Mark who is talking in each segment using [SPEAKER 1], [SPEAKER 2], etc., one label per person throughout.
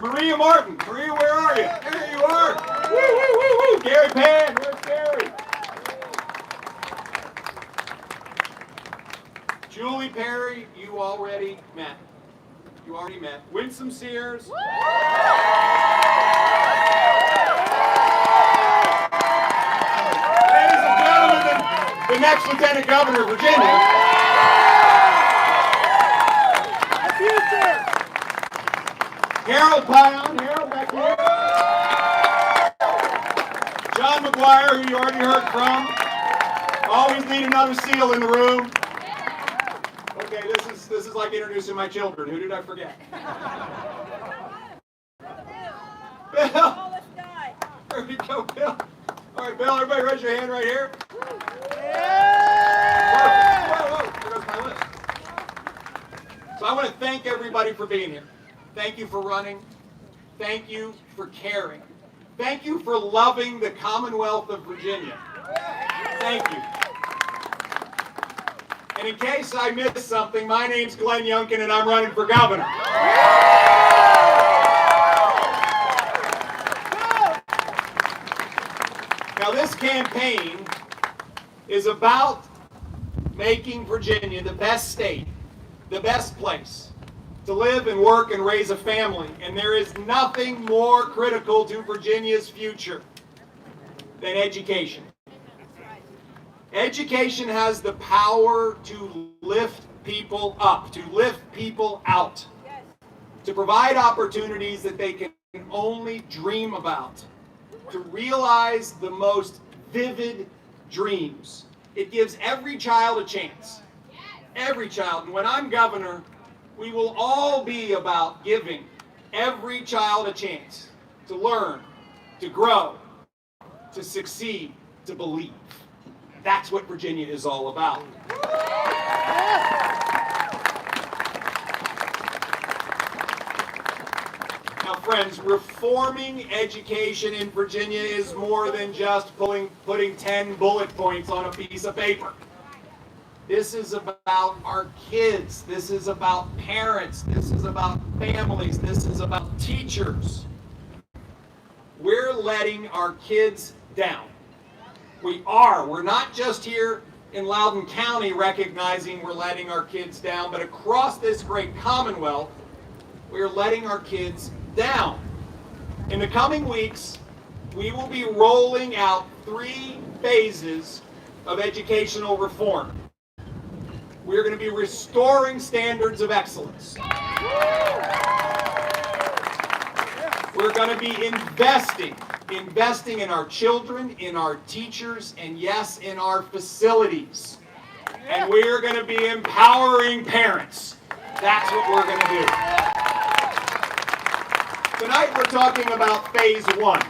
[SPEAKER 1] Maria Martin. Maria, where are you? There you are. Woo, woo, woo, woo. Gary Pan. Where's Gary? Julie Perry, you already met. You already met. Winsome Sears. Ladies and gentlemen, the next Lieutenant Governor of Virginia. Harold Pion. Harold, back here. John McGuire, who you already heard from. Always need another SEAL in the room. Okay, this is like introducing my children. Who did I forget? Bill. There we go, Bill. All right, Bill. Everybody, raise your hand right here. Perfect. Whoa, there goes my list. So I want to thank everybody for being here. Thank you for running. Thank you for caring. Thank you for loving the Commonwealth of Virginia. Thank you. And in case I missed something, my name's Glenn Youngkin and I'm running for governor. Now this campaign is about making Virginia the best state, the best place to live and work and raise a family. And there is nothing more critical to Virginia's future than education. Education has the power to lift people up, to lift people out, to provide opportunities that they can only dream about, to realize the most vivid dreams. It gives every child a chance. Every child. And when I'm governor, we will all be about giving every child a chance to learn, to grow, to succeed, to believe. That's what Virginia is all about. Now, friends, reforming education in Virginia is more than just putting 10 bullet points on a piece of paper. This is about our kids. This is about parents. This is about families. This is about teachers. We're letting our kids down. We are. We're not just here in Loudoun County recognizing we're letting our kids down, but across this great Commonwealth, we're letting our kids down. In the coming weeks, we will be rolling out 3 phases of educational reform. We're going to be restoring standards of excellence. We're going to be investing in our children, in our teachers, and yes, in our facilities. And we're going to be empowering parents. That's what we're going to do. Tonight we're talking about phase 1,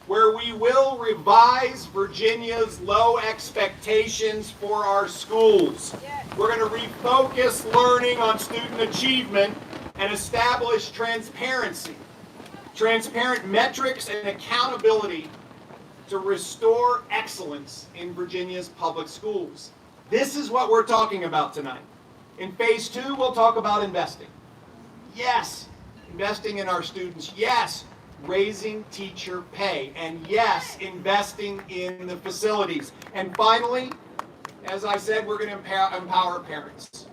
[SPEAKER 1] where we will revise Virginia's low expectations for our schools. We're going to refocus learning on student achievement and establish transparency. Transparent metrics and accountability to restore excellence in Virginia's public schools. This is what we're talking about tonight. In phase 2, we'll talk about investing. Yes, investing in our students. Yes, raising teacher pay. And yes, investing in the facilities. And finally, as I said, we're going to empower parents.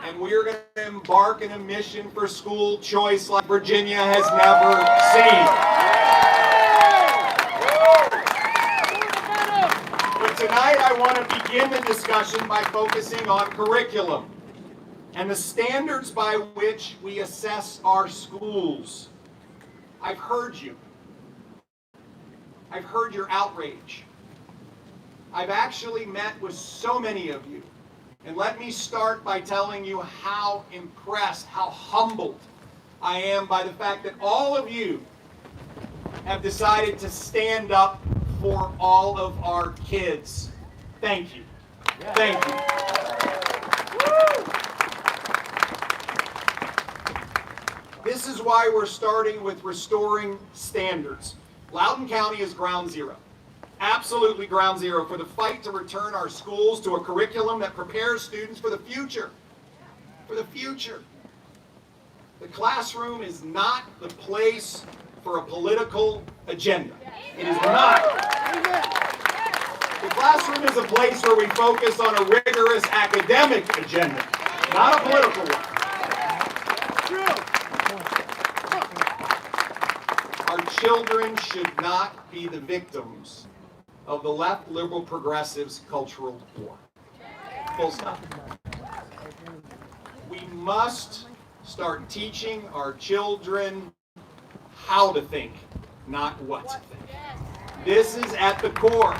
[SPEAKER 1] And we're going to embark in a mission for school choice like Virginia has never seen. But tonight I want to begin the discussion by focusing on curriculum and the standards by which we assess our schools. I've heard you. I've heard your outrage. I've actually met with so many of you. And let me start by telling you how impressed, how humbled I am by the fact that all of you have decided to stand up for all of our kids. Thank you. Thank you. This is why we're starting with restoring standards. Loudoun County is ground zero. Absolutely ground zero for the fight to return our schools to a curriculum that prepares students for the future. For the future. The classroom is not the place for a political agenda. It is not. The classroom is a place where we focus on a rigorous academic agenda, not a political one. Our children should not be the victims of the left liberal progressives' cultural war. Full stop. We must start teaching our children how to think, not what to think. This is at the core.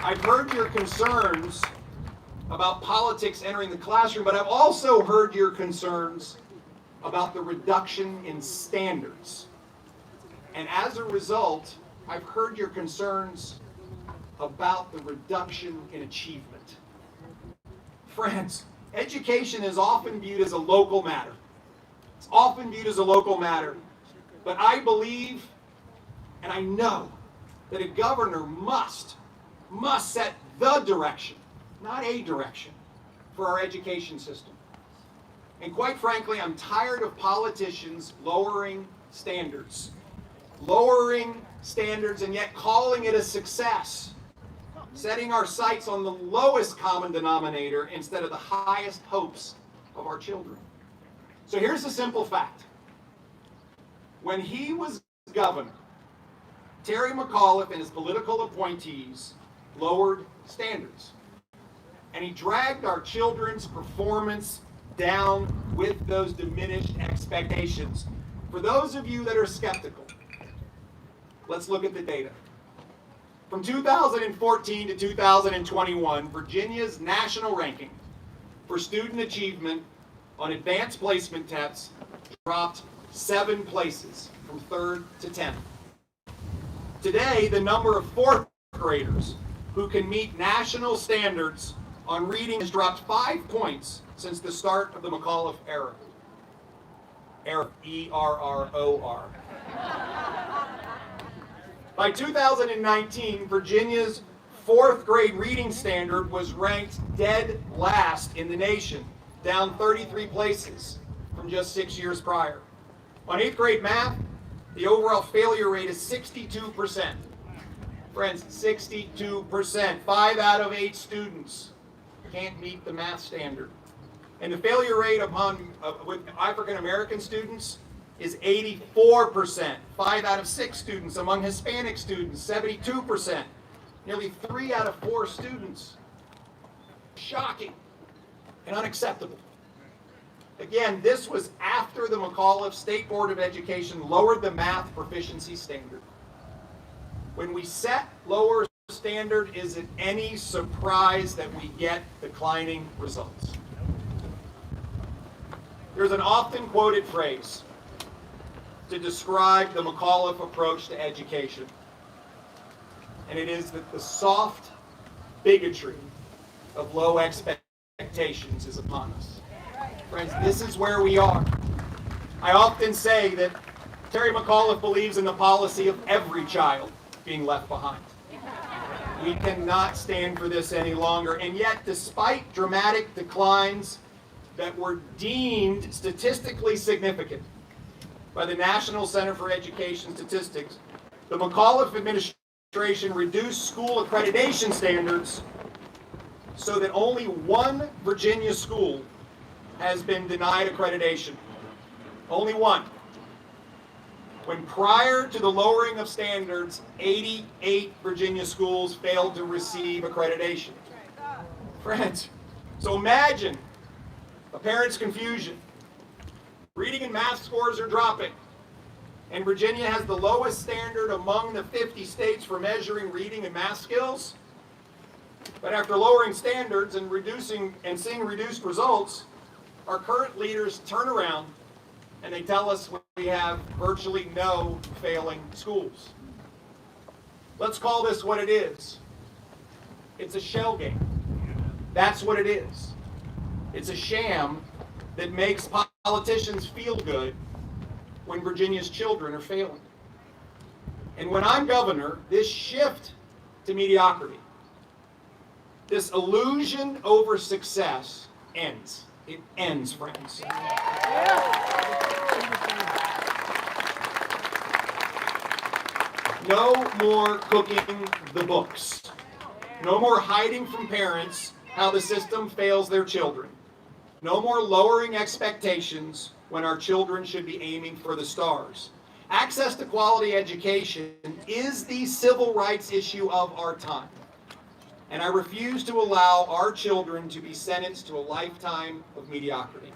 [SPEAKER 1] I've heard your concerns about politics entering the classroom, but I've also heard your concerns about the reduction in standards. And as a result, I've heard your concerns about the reduction in achievement. Friends, education is often viewed as a local matter. It's often viewed as a local matter. But I believe, and I know, that a governor must set the direction, not a direction, for our education system. And quite frankly, I'm tired of politicians lowering standards and yet calling it a success, setting our sights on the lowest common denominator instead of the highest hopes of our children. So here's the simple fact. When he was governor, Terry McAuliffe and his political appointees lowered standards. And he dragged our children's performance down with those diminished expectations. For those of you that are skeptical, let's look at the data. From 2014 to 2021, Virginia's national ranking for student achievement on advanced placement tests dropped 7 places, from 3rd to 10th. Today, the number of 4th graders who can meet national standards on reading has dropped 5 points since the start of the McAuliffe era. E-R-R-O-R. By 2019, Virginia's 4th grade reading standard was ranked dead last in the nation, down 33 places from just 6 years prior. On 8th grade math, the overall failure rate is 62%. Friends, 62%. 5 out of 8 students can't meet the math standard. And the failure rate with African American students is 84%. 5 out of 6 students. Among Hispanic students, 72%. Nearly 3 out of 4 students. Shocking and unacceptable. Again, this was after the McAuliffe State Board of Education lowered the math proficiency standard. When we set lower standard, is it any surprise that we get declining results? There's an often quoted phrase to describe the McAuliffe approach to education, and it is that the soft bigotry of low expectations is upon us. Friends, this is where we are. I often say that Terry McAuliffe believes in the policy of every child being left behind. We cannot stand for this any longer. And yet, despite dramatic declines that were deemed statistically significant by the National Center for Education Statistics, the McAuliffe administration reduced school accreditation standards so that only one Virginia school has been denied accreditation. Only one. When prior to the lowering of standards, 88 Virginia schools failed to receive accreditation. Friends, so imagine a parent's confusion. Reading and math scores are dropping, and Virginia has the lowest standard among the 50 states for measuring reading and math skills. But after lowering standards and seeing reduced results, our current leaders turn around and they tell us we have virtually no failing schools. Let's call this what it is. It's a shell game. That's what it is. It's a sham that makes politicians feel good when Virginia's children are failing. And when I'm governor, this shift to mediocrity, this illusion over success ends. It ends, friends. No more cooking the books. No more hiding from parents how the system fails their children. No more lowering expectations when our children should be aiming for the stars. Access to quality education is the civil rights issue of our time. And I refuse to allow our children to be sentenced to a lifetime of mediocrity.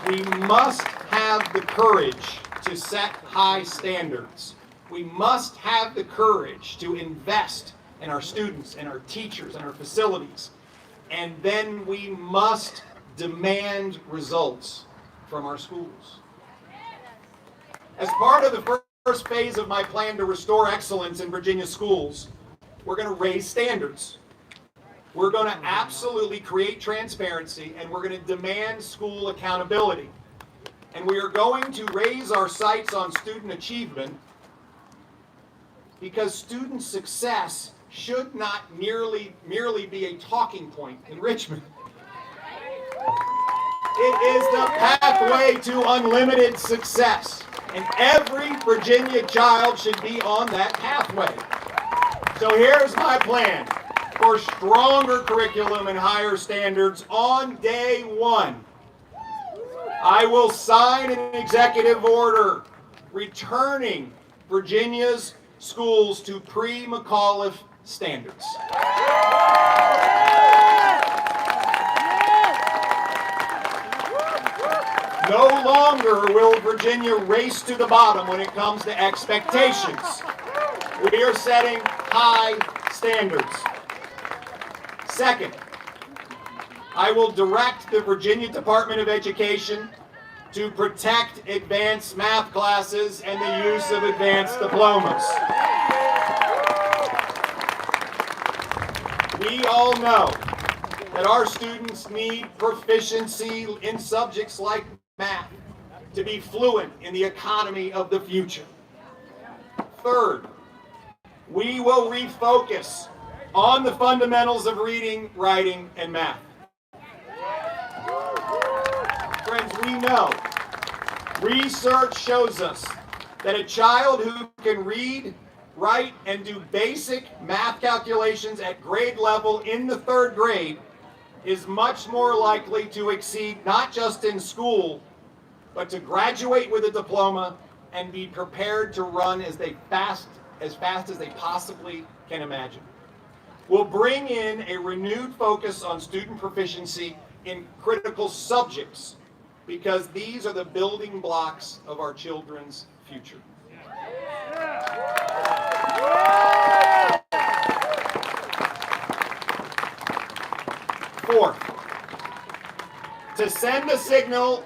[SPEAKER 1] We must have the courage to set high standards. We must have the courage to invest in our students and our teachers and our facilities. And then we must demand results from our schools. As part of the first phase of my plan to restore excellence in Virginia schools, we're going to raise standards. We're going to absolutely create transparency, and we're going to demand school accountability. And we are going to raise our sights on student achievement, because student success should not merely be a talking point in Richmond. It is the pathway to unlimited success, and every Virginia child should be on that pathway. So here's my plan for stronger curriculum and higher standards on day one. I will sign an executive order returning Virginia's schools to pre-McAuliffe standards. No longer will Virginia race to the bottom when it comes to expectations. We are setting high standards. Second, I will direct the Virginia Department of Education to protect advanced math classes and the use of advanced diplomas. We all know that our students need proficiency in subjects like math to be fluent in the economy of the future. Third, we will refocus on the fundamentals of reading, writing, and math. Friends, we know, research shows us that a child who can read, write, and do basic math calculations at grade level in the third grade is much more likely to exceed not just in school, but to graduate with a diploma and be prepared to run as fast as they possibly can imagine. We'll bring in a renewed focus on student proficiency in critical subjects, because these are the building blocks of our children's future. Fourth, to send a signal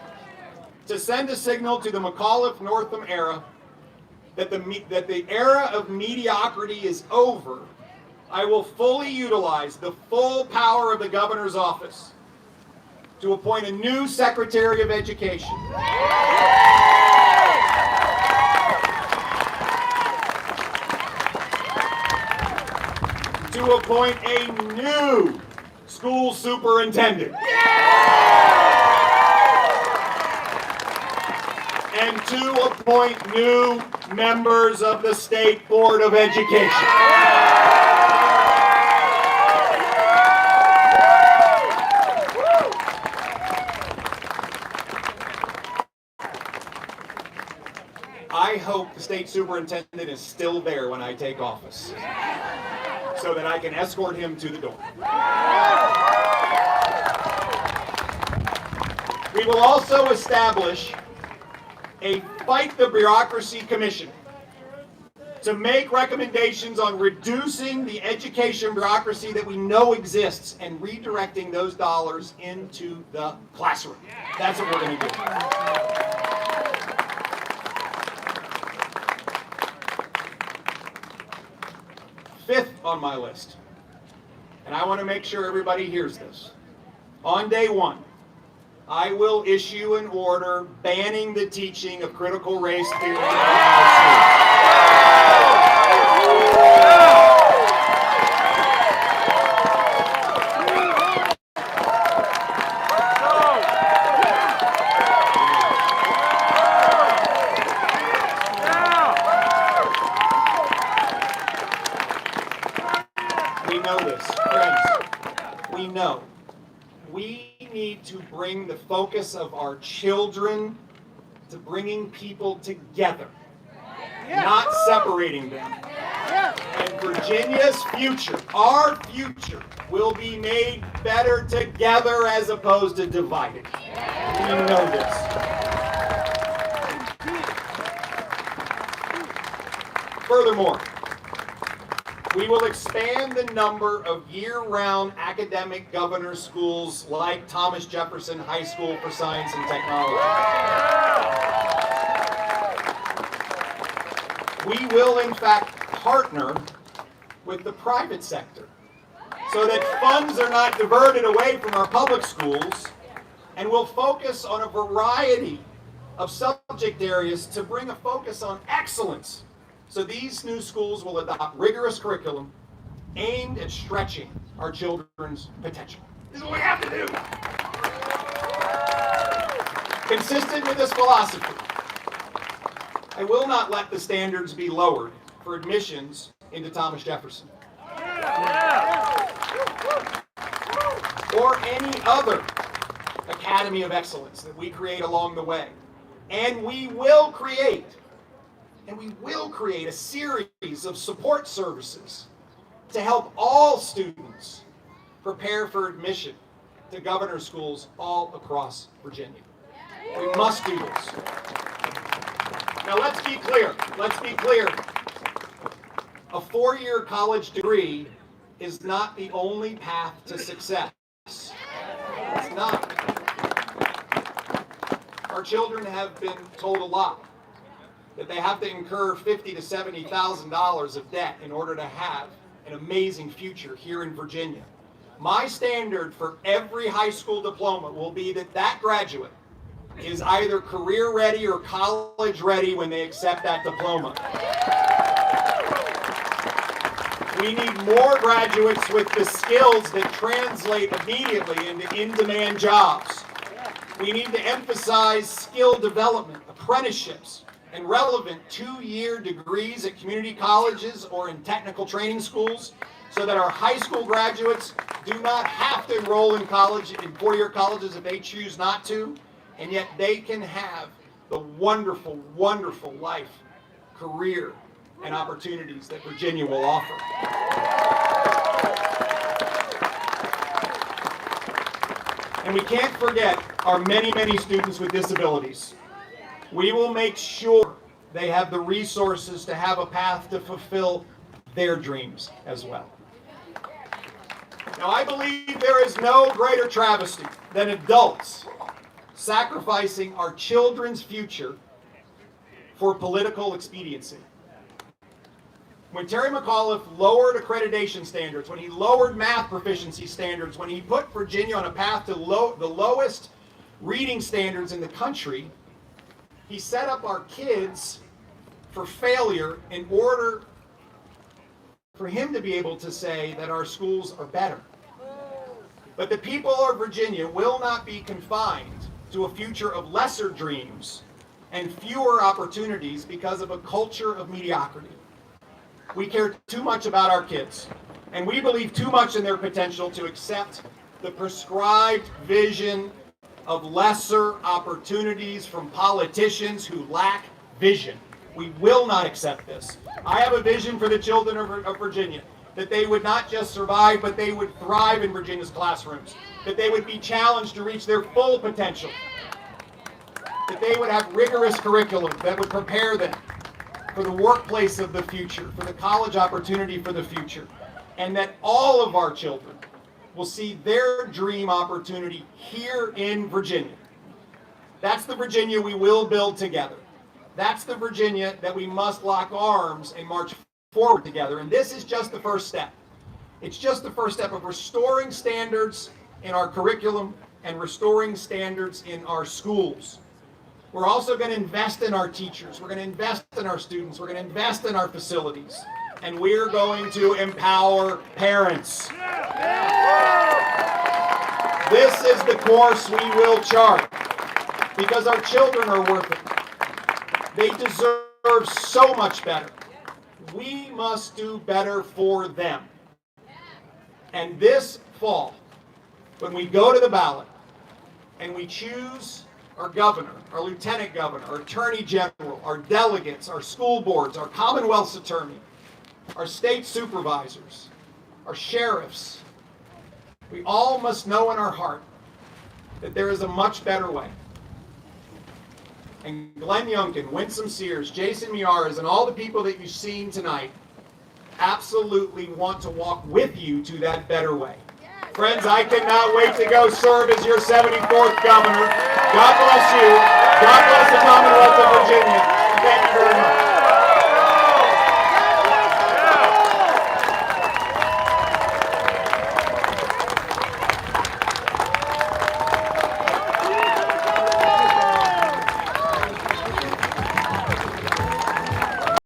[SPEAKER 1] to the McAuliffe-Northam era that the era of mediocrity is over, I will fully utilize the full power of the governor's office to appoint a new Secretary of Education. To appoint a new school superintendent. And to appoint new members of the State Board of Education. I hope the state superintendent is still there when I take office, so that I can escort him to the door. We will also establish a Fight the Bureaucracy Commission to make recommendations on reducing the education bureaucracy that we know exists and redirecting those dollars into the classroom. That's what we're going to do. Fifth on my list, and I want to make sure everybody hears this. On day one, I will issue an order banning the teaching of critical race theory in high We need to bring the focus of our children to bringing people together, not separating them. And Virginia's future, our future, will be made better together as opposed to divided. We know this. Furthermore, we will expand the number of year-round academic governor schools like Thomas Jefferson High School for Science and Technology. We will, in fact, partner with the private sector so that funds are not diverted away from our public schools, and we'll focus on a variety of subject areas to bring a focus on excellence. So these new schools will adopt rigorous curriculum aimed at stretching our children's potential. This is what we have to do. Consistent with this philosophy, I will not let the standards be lowered for admissions into Thomas Jefferson or any other academy of excellence that we create along the way. And we will create a series of support services to help all students prepare for admission to governor schools all across Virginia. We must do this. Now let's be clear. A four-year college degree is not the only path to success. It's not. Our children have been told a lot, that they have to incur $50,000 to $70,000 of debt in order to have an amazing future here in Virginia. My standard for every high school diploma will be that that graduate is either career ready or college ready when they accept that diploma. We need more graduates with the skills that translate immediately into in-demand jobs. We need to emphasize skill development, apprenticeships, and relevant two-year degrees at community colleges or in technical training schools so that our high school graduates do not have to enroll in college, in four-year colleges if they choose not to, and yet they can have the wonderful, wonderful life, career, and opportunities that Virginia will offer. And we can't forget our many, many students with disabilities. We will make sure they have the resources to have a path to fulfill their dreams as well. Now, I believe there is no greater travesty than adults sacrificing our children's future for political expediency. When Terry McAuliffe lowered accreditation standards, when he lowered math proficiency standards, when he put Virginia on a path to the lowest reading standards in the country, he set up our kids for failure in order for him to be able to say that our schools are better. But the people of Virginia will not be confined to a future of lesser dreams and fewer opportunities because of a culture of mediocrity. We care too much about our kids, and we believe too much in their potential to accept the prescribed vision of lesser opportunities from politicians who lack vision. We will not accept this. I have a vision for the children of Virginia, that they would not just survive, but they would thrive in Virginia's classrooms, that they would be challenged to reach their full potential, that they would have rigorous curriculum that would prepare them for the workplace of the future, for the college opportunity for the future, and that all of our children will see their dream opportunity here in Virginia. That's the Virginia we will build together. That's the Virginia that we must lock arms and march forward together. And this is just the first step. It's just the first step of restoring standards in our curriculum and restoring standards in our schools. We're also going to invest in our teachers. We're going to invest in our students. We're going to invest in our facilities. And we're going to empower parents. This is the course we will chart because our children are worth it. They deserve so much better. We must do better for them. And this fall, when we go to the ballot and we choose our governor, our lieutenant governor, our attorney general, our delegates, our school boards, our Commonwealth's attorney, our state supervisors, our sheriffs, we all must know in our heart that there is a much better way. And Glenn Youngkin, Winsome Sears, Jason Miyares, and all the people that you've seen tonight absolutely want to walk with you to that better way. Friends, I cannot wait to go serve as your 74th governor. God bless you. God bless the Commonwealth of Virginia. Thank you very much.